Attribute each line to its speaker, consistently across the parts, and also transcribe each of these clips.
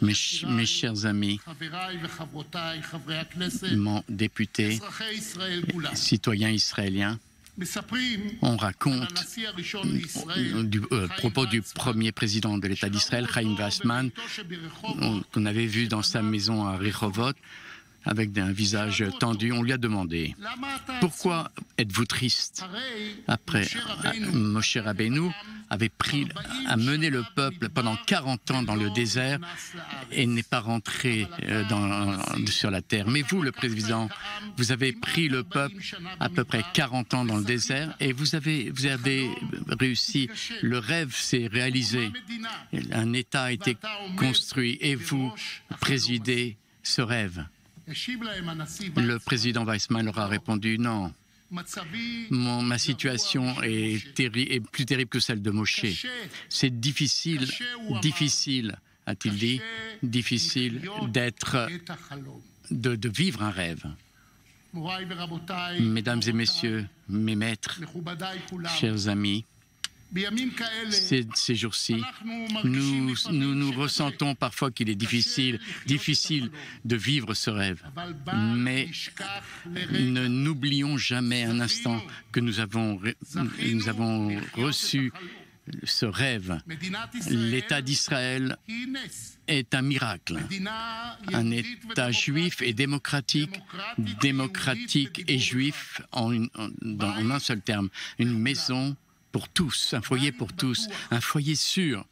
Speaker 1: Mes chers amis, mon député, citoyens israéliens, on raconte à propos du premier président de l'État d'Israël, Chaim Weizmann, qu'on avait vu dans sa maison à Rehovot, avec un visage tendu. On lui a demandé « Pourquoi êtes-vous triste ?» Après, Moshe Rabbeinu a mené le peuple pendant 40 ans dans le désert et n'est pas rentré sur la terre. Mais vous, le président, vous avez pris le peuple à peu près 40 ans dans le désert et vous avez réussi. Le rêve s'est réalisé. Un État a été construit et vous présidez ce rêve. Le président Weizmann leur a répondu « Non, ma situation est plus terrible que celle de Moshe. C'est difficile, a-t-il dit, difficile de vivre un rêve. » Mesdames et messieurs, mes maîtres, chers amis, ces jours-ci, nous ressentons parfois qu'il est difficile de vivre ce rêve. Mais n'oublions jamais un instant que nous avons reçu ce rêve. L'État d'Israël est un miracle. Un État juif et démocratique et juif en un seul terme. Une maison pour tous, un foyer pour tous, un foyer sûr.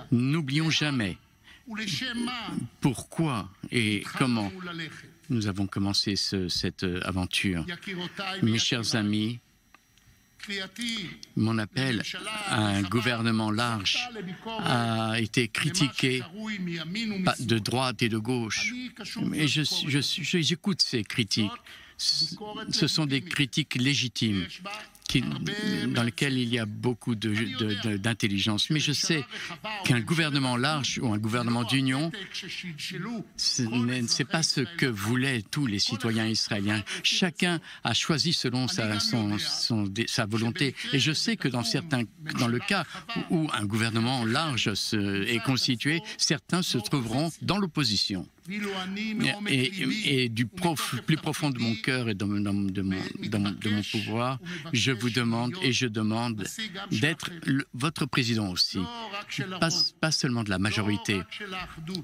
Speaker 1: N'oublions jamais pourquoi et comment nous avons commencé cette aventure. Mes chers amis, mon appel à un gouvernement large a été critiqué de droite et de gauche. Et j'écoute ces critiques. Ce sont des critiques légitimes dans lesquelles il y a beaucoup d'intelligence. Mais je sais qu'un gouvernement large ou un gouvernement d'union, ce n'est pas ce que voulaient tous les citoyens israéliens. Chacun a choisi selon sa volonté. Et je sais que dans le cas où un gouvernement large est constitué, certains se trouveront dans l'opposition. Et du plus profond de mon cœur et de mon pouvoir, je vous demande et je demande d'être votre président aussi, pas seulement de la majorité,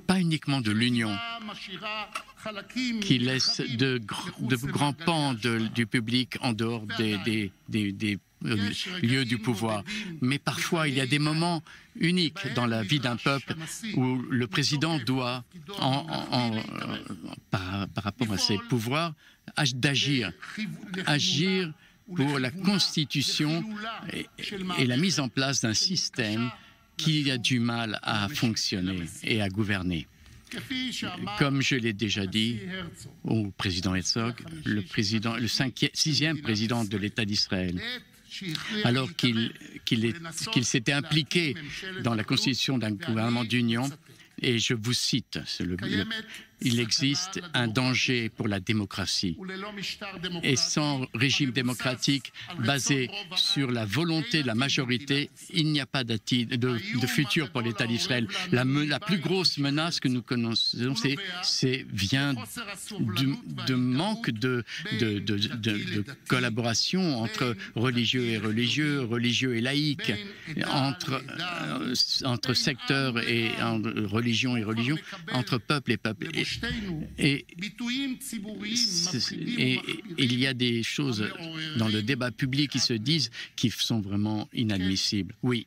Speaker 1: pas uniquement de l'union, qui laisse de grands pans du public en dehors des lieux du pouvoir. Mais parfois, il y a des moments uniques dans la vie d'un peuple où le président doit, par rapport à ses pouvoirs, agir pour la constitution et la mise en place d'un système qui a du mal à fonctionner et à gouverner. Comme je l'ai déjà dit au président Herzog, le sixième président de l'État d'Israël, alors qu'il s'était impliqué dans la constitution d'un gouvernement d'union, et je vous cite, il existe un danger pour la démocratie. Et sans régime démocratique basé sur la volonté de la majorité, il n'y a pas de futur pour l'État d'Israël. La plus grosse menace que nous connaissons vient de manque de collaboration entre religieux et religieux, religieux et laïcs, entre secteurs et religion et religion, entre peuple et peuple. Et il y a des choses dans le débat public qui se disent qui sont vraiment inadmissibles. Oui,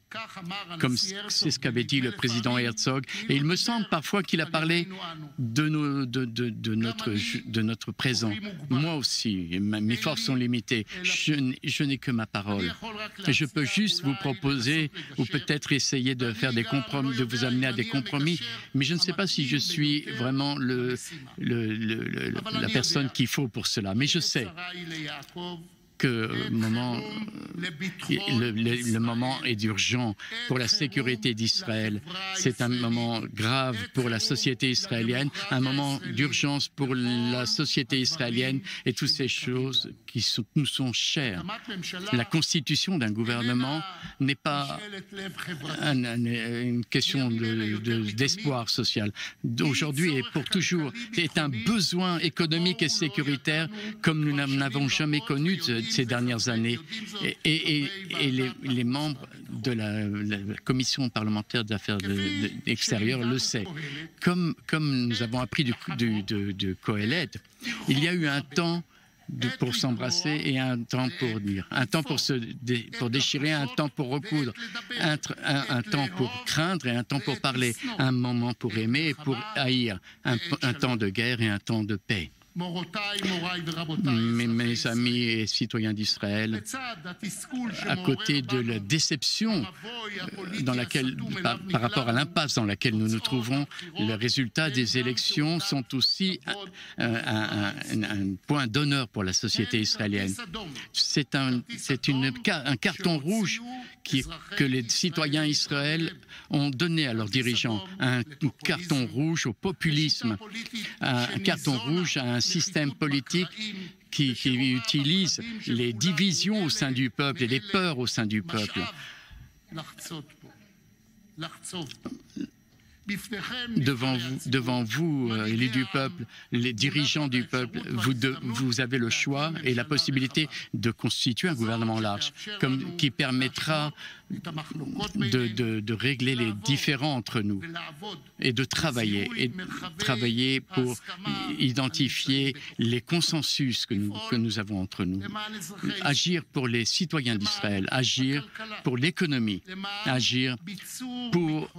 Speaker 1: comme c'est ce qu'avait dit le président Herzog. Et il me semble parfois qu'il a parlé de notre présent. Moi aussi, mes forces sont limitées. Je n'ai que ma parole. Et je peux juste vous proposer ou peut-être essayer de faire des compromis, de vous amener à des compromis. Mais je ne sais pas si je suis vraiment la personne qu'il faut pour cela. Mais je sais que le moment est urgent pour la sécurité d'Israël. C'est un moment grave pour la société israélienne, un moment d'urgence pour la société israélienne et toutes ces choses qui nous sont chères. La constitution d'un gouvernement n'est pas une question d'espoir social. Aujourd'hui et pour toujours, c'est un besoin économique et sécuritaire comme nous n'avons jamais connu ces dernières années. Et les membres de la commission parlementaire d'affaires extérieures le savent. Comme nous avons appris de Kohelet, il y a eu un temps pour s'embrasser et un temps pour dire, un temps pour déchirer, un temps pour recoudre, un temps pour craindre et un temps pour parler, un moment pour aimer et pour haïr, un temps de guerre et un temps de paix. Mes amis et citoyens d'Israël, à côté de la déception par rapport à l'impasse dans laquelle nous nous trouvons, les résultats des élections sont aussi un point d'honneur pour la société israélienne. C'est un carton rouge que les citoyens israéliens ont donné à leurs dirigeants, un carton rouge au populisme, un carton rouge à un système politique qui utilise les divisions au sein du peuple et les peurs au sein du peuple. Devant vous, élus du peuple, les dirigeants du peuple, vous avez le choix et la possibilité de constituer un gouvernement large qui permettra de régler les différends entre nous et de travailler pour identifier les consensus que nous avons entre nous. Agir pour les citoyens d'Israël, agir pour l'économie, agir pour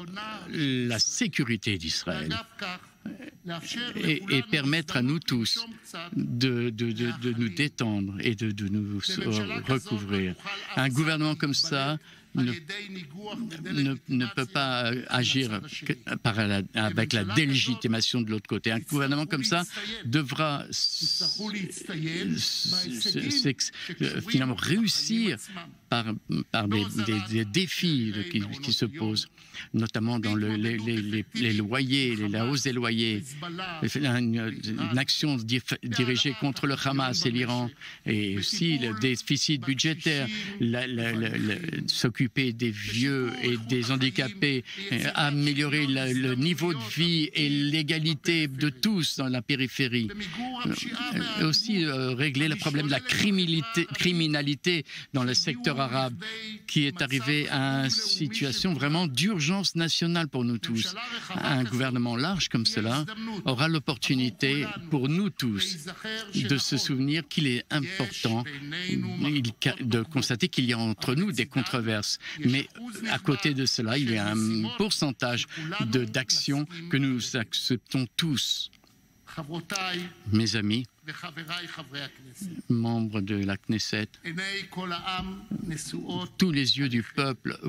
Speaker 1: la sécurité d'Israël et permettre à nous tous de nous détendre et de nous recouvrir. Un gouvernement comme ça ne peut pas agir avec la délégitimation de l'autre côté. Un gouvernement comme ça devra finalement réussir par des défis qui se posent, notamment dans les loyers, la hausse des loyers, une action dirigée contre le Hamas et l'Iran, et aussi le déficit budgétaire, s'occuper des vieux et des handicapés, améliorer le niveau de vie et l'égalité de tous dans la périphérie, aussi régler le problème de la criminalité dans le secteur arabe, qui est arrivé à une situation vraiment d'urgence nationale pour nous tous. Un gouvernement large comme cela aura l'opportunité pour nous tous de se souvenir qu'il est important de constater qu'il y a entre nous des controverses. Mais à côté de cela, il y a un pourcentage d'actions que nous acceptons tous. Mes amis, membres de la Knesset, tous les yeux du peuple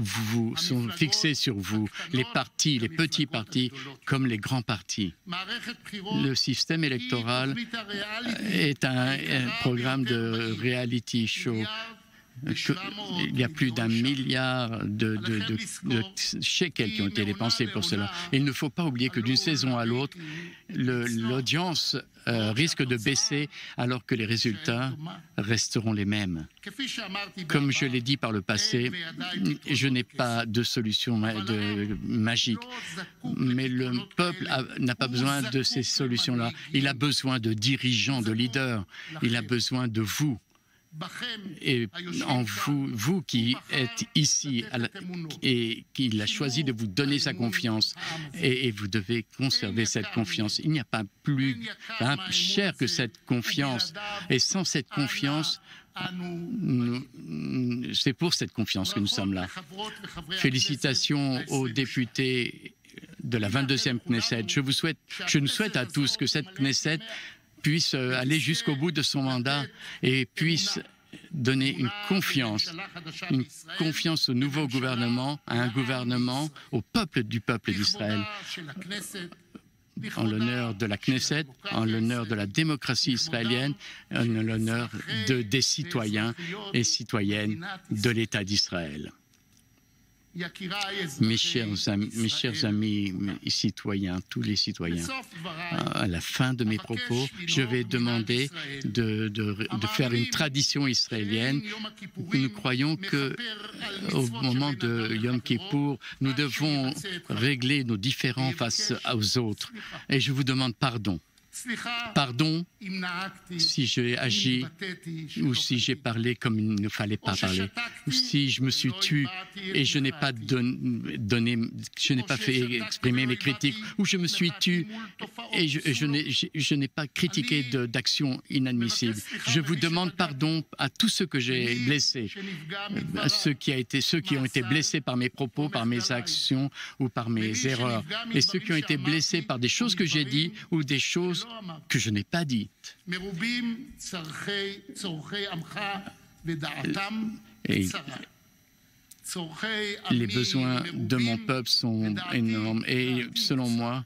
Speaker 1: sont fixés sur vous, les partis, les petits partis comme les grands partis. Le système électoral est un programme de reality show. Il y a plus d'1 milliard de shekels qui ont été dépensés pour cela. Il ne faut pas oublier que d'une saison à l'autre, l'audience risque de baisser alors que les résultats resteront les mêmes. Comme je l'ai dit par le passé, je n'ai pas de solution magique, mais le peuple n'a pas besoin de ces solutions-là. Il a besoin de dirigeants, de leaders. Il a besoin de vous. Et en vous qui êtes ici et qu'il a choisi de vous donner sa confiance, et vous devez conserver cette confiance. Il n'y a pas plus cher que cette confiance, et sans cette confiance, c'est pour cette confiance que nous sommes là. Félicitations aux députés de la 22e Knesset. Je nous souhaite à tous que cette Knesset puisse aller jusqu'au bout de son mandat et puisse donner une confiance au nouveau gouvernement, à un gouvernement, au peuple d'Israël, en l'honneur de la Knesset, en l'honneur de la démocratie israélienne, en l'honneur des citoyens et citoyennes de l'État d'Israël. Mes chers amis citoyens, tous les citoyens, à la fin de mes propos, je vais demander de faire une tradition israélienne. Nous croyons qu'au moment de Yom Kippour, nous devons régler nos différends face aux autres. Et je vous demande pardon. Pardon si j'ai agi ou si j'ai parlé comme il ne fallait pas parler, ou si je me suis tu et je n'ai pas fait exprimer mes critiques, ou je me suis tu et je n'ai pas critiqué d'actions inadmissibles. Je vous demande pardon à tous ceux que j'ai blessés, à ceux qui ont été blessés par mes propos, par mes actions ou par mes erreurs, et ceux qui ont été blessés par des choses que j'ai dites ou des choses que je n'ai pas dites. Et les besoins de mon peuple sont énormes et selon moi,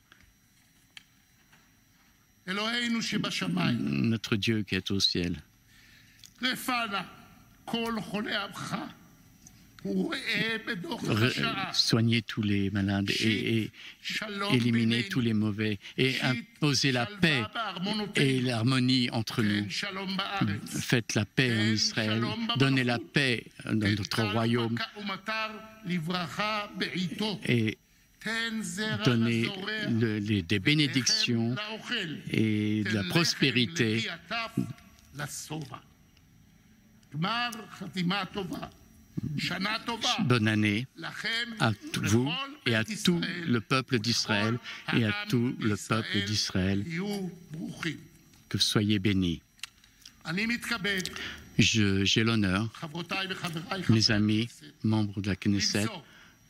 Speaker 1: notre Dieu qui est au ciel, soigner tous les malades et éliminer tous les mauvais et imposer la paix et l'harmonie entre nous. Faites la paix en Israël, donnez la paix dans notre royaume et donnez des bénédictions et de la prospérité. Bonne année à vous et à tout le peuple d'Israël et à tout le peuple d'Israël. Que soyez bénis. J'ai l'honneur, mes amis, membres de la Knesset,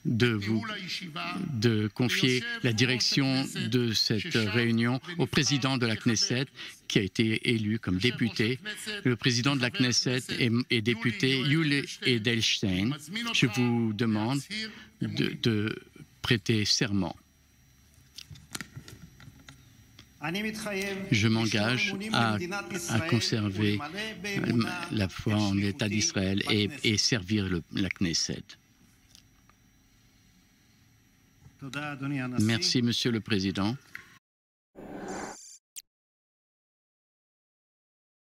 Speaker 1: de confier la direction de cette réunion au président de la Knesset, qui a été élu comme député. Le président de la Knesset est député Yuli Edelstein. Je vous demande de prêter serment. Je m'engage à conserver la foi en l'État d'Israël et servir la Knesset. Merci, Monsieur le Président.